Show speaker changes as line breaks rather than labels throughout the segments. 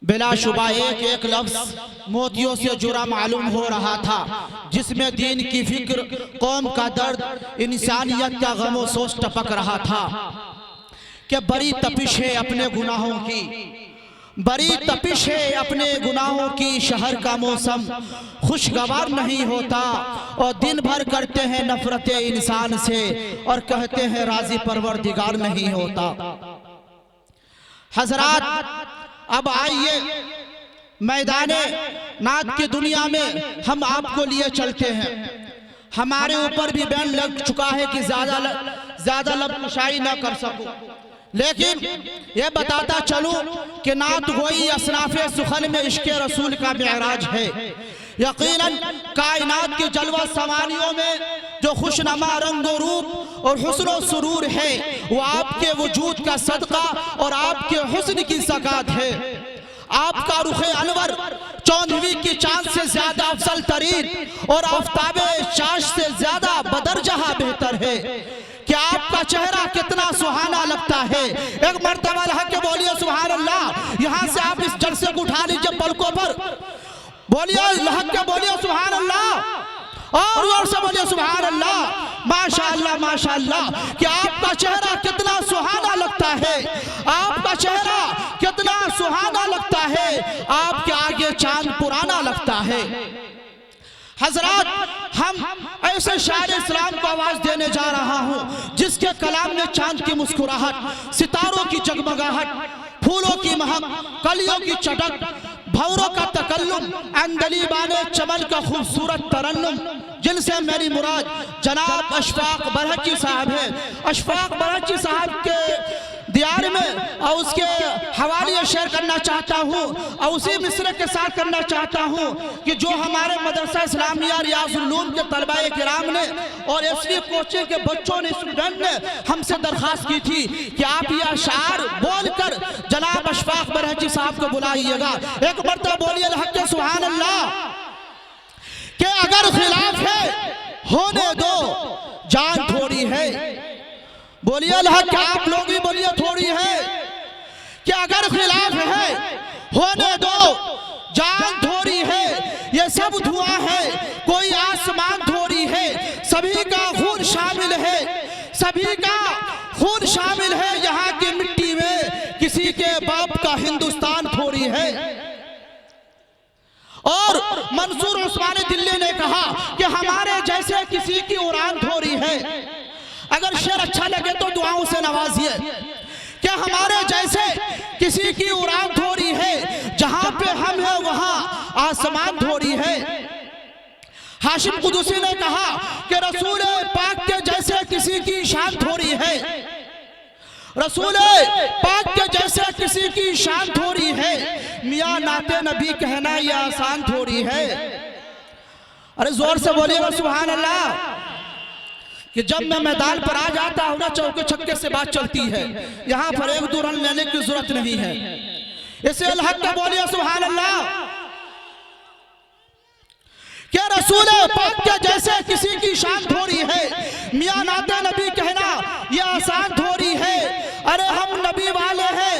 बिलाशुबा एक एक लफ्ज मोतियों से जुड़ा मालूम हो रहा था, जिसमें दीन की फिक्र, कौम का दर्द, इंसानियत का गम सोच टपक रहा था कि बड़ी तपिश है अपने गुनाहों की, बड़ी तपिश है अपने गुनाहों की। शहर का मौसम खुशगवार नहीं होता और दिन भर करते हैं नफरतें इंसान से और कहते हैं राजी परवरदिगार नहीं होता। हजरात, अब आइए मैदाने नात की दुनिया में हम आपको लिए चलते हैं। हमारे ऊपर भी बैन लग चुका है कि ज्यादा लबकुशाई ना कर सकूं, लेकिन ये बताता चलूं कि नात गोई असनाफे सुखन में इश्क़े रसूल का मेराज है। यकीनन कायनात की जलवा समानियों में जो खुशनमा रंग रूप और हुस्न सुरूर है, वो आपके वजूद का सदका और आपके हुस्न की ज़कात है। आपका रुखे अनवर चौंधवी की चांद से ज्यादा अफजल तरीन और आफ्ताबे चाश से ज्यादा बदरजहा बेहतर है। क्या आपका चेहरा कितना सुहाना लगता है। एक मर्तबा हक के बोलिए सुभान अल्लाह। यहाँ से आप इस जलसे को उठा लीजिए पलकों पर, बोलिए हक के बोलिए सुभान अल्लाह, और जोर से बोलिए सुभान अल्लाह। माशाअल्लाह माशाअल्लाह, कि आपका चेहरा कितना सुहाना लगता है, आपका चेहरा कितना सुहाना लगता है, आपके आगे चांद पुराना लगता है। हजरात, हम ऐसे शायर इस्लाम को आवाज देने जा रहा हूं जिसके कलाम में चांद की मुस्कुराहट, सितारों की जगमगाहट, फूलों की महक, कलियों की चटक, भौरों का तकल्लुम, अंदलीबाने चमन का खूबसूरत तरन्नुम, जिनसे मेरी मुराद जनाब अशफाक बरहची साहब है। अशफाक बरहची साहब के दियार में और उसके हवाले शेयर करना चाहता हूँ और उसी मिसरे के साथ करना चाहता हूँ कि जो हमारे मदरसा इस्लामिया रियाजुल उलूम के तलबाए किराम ने और एसवी कोचिंग के बच्चों ने, स्टूडेंट ने हमसे दरखास्त की थी कि आप ये अशार बोलकर जनाब अशफाक बरहची साहब को बुलाइएगा। एक मरतबा बोलिए हक के सुभान अल्लाह। कि अगर खिलाफ है होने दो, जान थोड़ी है। बोलिए अल्लाह, क्या आप लोग भी बोलिए थोड़ी है। कि अगर खिलाफ है होने दो, जान थोड़ी है। ये सब धुआं है, कोई आसमान थोड़ी है। सभी का खून शामिल है, सभी का खून शामिल है यहाँ की मिट्टी में। किसी के बाप का हिंदुस्तान थोड़ी है। और मंसूर उस्मानी दिल्ली ने कहा कि हमारे जैसे किसी की उड़ान थोड़ी है। अगर शेर अच्छा लगे तो दुआओं से नवाजिए। क्या हमारे जैसे किसी की उड़ान थोड़ी है, जहां पे हम है वहां आसमान थोड़ी है। हाशिम कुदूसी ने कहा कि रसूल पाक के जैसे किसी की शान थोड़ी है, रसूल पाक के जैसे किसी की शान थोड़ी है। मियां नाते नबी कहना यह आसान थोड़ी है। अरे जोर से बोलिएगा सुभान अल्लाह। कि जब मैं मैदान पर आ जाता हूं ना, चौके छक्के से बात चलती है, यहां पर एक दो रन लेने की जरूरत नहीं है। इसे अल्लाह का बोलिए सुभान अल्लाह। क्या रसूल पाक के जैसे किसी की शान थोड़ी है, मियां नाते नबी कहना यह आसान थोड़ी है। अरे हम नबी वाले हैं,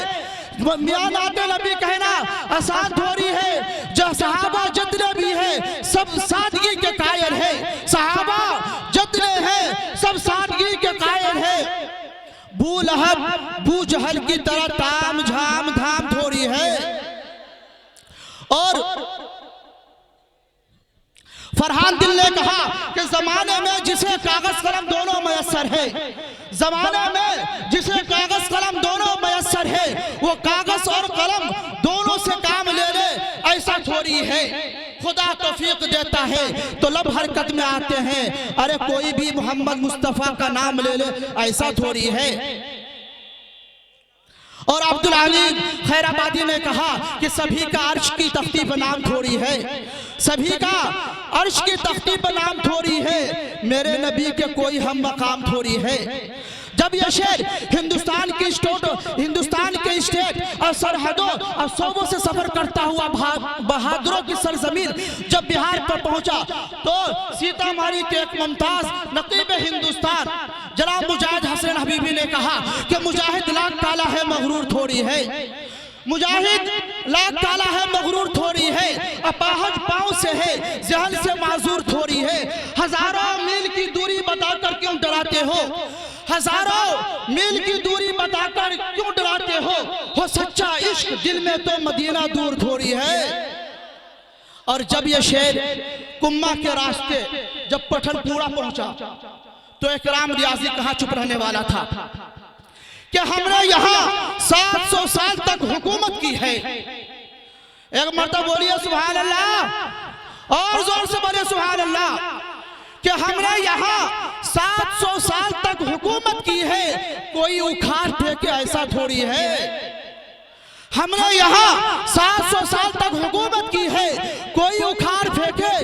मियां नाते नबी कहना आसान थोड़ी है। जो सहाबा जितने भी है सब सादगी के कायल है, सहाबा जितने हैं सब सादगी के कायल है। बू लहब बू जहल की तरह ताम झाम धाम थोड़ी है। और फरहान दिल ने कहा कि जमाने में जिसे कागज कलम दोनों मयसर है, जमाने में जिसे कागज कलम दोनों मयसर है, वो कागज और कलम दोनों से काम ले ले ऐसा थोड़ी है। खुदा तौफीक देता है तो लब हरकत में आते हैं। अरे कोई भी मोहम्मद मुस्तफा का नाम ले ले ऐसा थोड़ी है। और अब्दुल अली खैराबादी ने कहा कि सभी का अर्श की तख्ती पर नाम थोड़ी है, सभी का अर्श की तख्ती पर नाम थोड़ी है। मेरे नबी के कोई हम मकाम थोड़ी है। जब यह शेर हिंदुस्तान के स्टेट और सरहदों और सूबों से सफर करता हुआ बहादुरों की सरजमीन जब बिहार पर पहुंचा, तो सीतामढ़ी के एक मुमताज नकीब हिंदुस्तान जनाब मुजाहिद हसन हबीबी ने कहा कि मुजाहिद लाख काला है मगरूर थोड़ी है। मुजाहिद लाख ताला है मगरूर थोड़ी है, अपाहज पाँव से है जहन से माजूर थोड़ी है। हजारों मील की दूरी बताकर क्यों डराते हो, हजारों मील की दूरी बताकर क्यों डराते हो सच्चा इश्क दिल में तो मदीना दूर थोड़ी है। और जब ये शेर कुम्मा के रास्ते जब पठनपुरा पहुंचा तो इकराम रियाजी कहाँ चुप रहने वाला था कि हमने यहाँ 700 साल तक हुकूमत की है। एक मर्तबा बोलिए सुभान अल्लाह, और जोर से बोलिए सुभान अल्लाह, कि हमने यहाँ 700 साल तक हुकूमत की है, कोई उखाड़ फेंके ऐसा थोड़ी है। हमने यहाँ 700 साल तक हुकूमत की है, कोई उखाड़ फेंके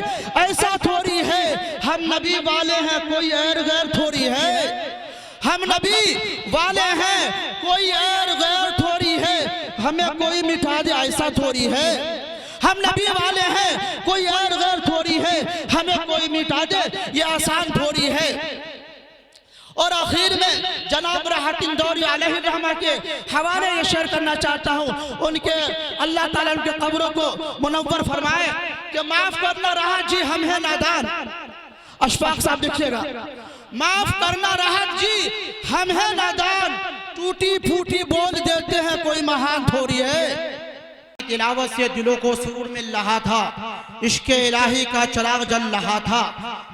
ऐसा थोड़ी है। हम नबी वाले हैं, कोई एर गैर थोड़ी है। हम नबी वाले हैं, कोई एर गैर थोड़ी है। हमें कोई मिटा दे ऐसा थोड़ी है। हम नबी वाले हैं, कोई एर गैर थोड़ी है। हमें कोई मिटा दे ये आसान थोड़ी है। और आखिर में जनाब राहत इंदौरी अलैहिर्रहमा के हवाले ये शेयर करना चाहता हूँ। उनके अल्लाह ताला उनके कब्रों को मुनव्वर फरमाए कि माफ करना राहत जी हम हैं नादान। अशफाक साहब देखिएगा, माफ करना राहत जी हम हैं नादान, टूटी फूटी बोल देते हैं कोई महान थोड़ी है। तिलावत से दिलों को सुरूर मिल रहा था, इश्क़ इलाही का चिराग जल रहा था।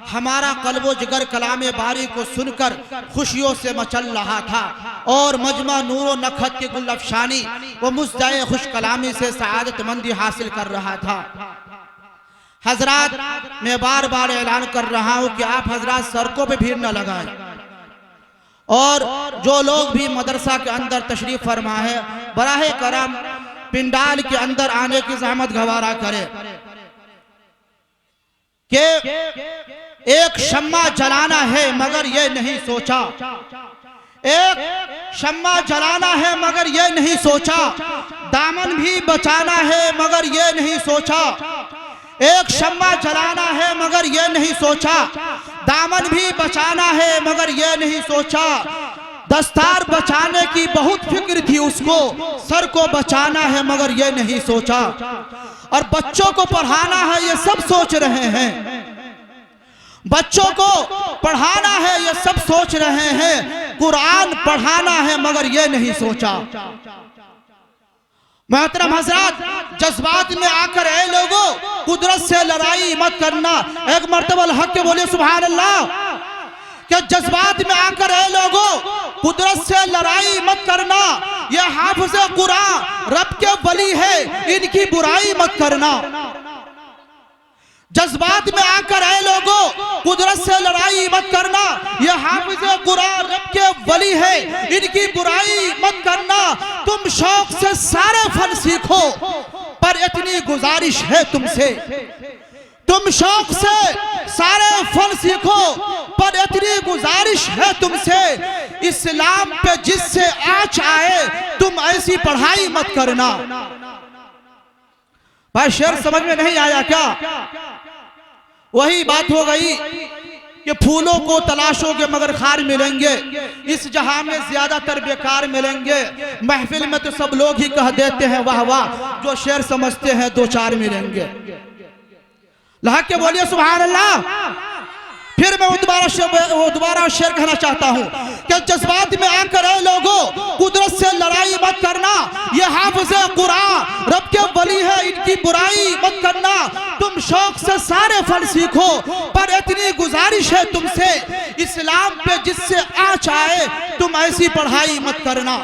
हमारा कल्बो जिगर कलामे बारी को सुनकर खुशियों से मचल रहा था। और मजमा नूरो नखत के गुल अफशानी वो मुस्दाए खुश कलामी से सआदत मंदी हासिल कर रहा था। हजरात, मैं बार बार ऐलान कर रहा हूँ कि आप हजरात सड़कों पे भीड़ न लगाएं, और जो लोग भी मदरसा के अंदर तशरीफ फरमा है बराहे करम पिंडाल के अंदर आने की जहमत गवारा करे। कि एक शम्मा जलाना है मगर ये नहीं सोचा, एक शम्मा जलाना है मगर ये नहीं सोचा, दामन भी बचाना है मगर ये नहीं सोचा। एक शम्मा जलाना है मगर ये नहीं सोचा, दामन भी बचाना है मगर ये नहीं सोचा। दस्तार बचाने की बहुत फिक्र थी उसको, सर को बचाना है मगर ये नहीं सोचा। और बच्चों को पढ़ाना है ये सब सोच रहे हैं, बच्चों को पढ़ाना है ये सब सोच रहे हैं, कुरान पढ़ाना है मगर ये नहीं सोचा। मोहतरम हजरात, जज्बात में आकर ऐ लोगों कुदरत से लड़ाई मत करना। एक मर्तबा हक के बोले सुभान अल्लाह। कि जज्बात में आकर ऐ लोगों कुदरत से लड़ाई मत करना, ये हाफिज़ कुरान रब के वली है, इनकी बुराई मत करना। जज्बात में आकर ऐ लोगों कुदरत से लड़ाई मत करना, ये हाफिज़ कुरान रब के वली है, इनकी बुराई मत करना। तुम शौक से सारे फन सीखो पर इतनी गुजारिश है तुमसे, तुम शौक से सारे फन सीखो पर इतनी गुजारिश है तुमसे। इस्लाम पे जिससे आँच आए तुम ऐसी पढ़ाई मत करना। भाई शेर समझ में नहीं आया क्या? वही बात हो गई कि फूलों को तलाशोगे मगर खार मिलेंगे, इस जहां में ज्यादातर बेकार मिलेंगे। महफिल में तो सब लोग ही कह देते हैं वाह वाह, जो शेर समझते हैं दो चार मिलेंगे। लहक के बोलिए सुभान अल्लाह। फिर मैं दोबारा शेर कहना चाहता हूँ कि जज्बात में आकर ऐ लोगों कुदरत से लड़ाई मत करना, ये हाफिज़ कुरान रब के वली है, इनकी बुराई मत करना। तुम शौक से सारे फन सीखो पर इतनी गुजारिश है तुमसे, इस्लाम पे जिससे आँच आए तुम ऐसी पढ़ाई मत करना।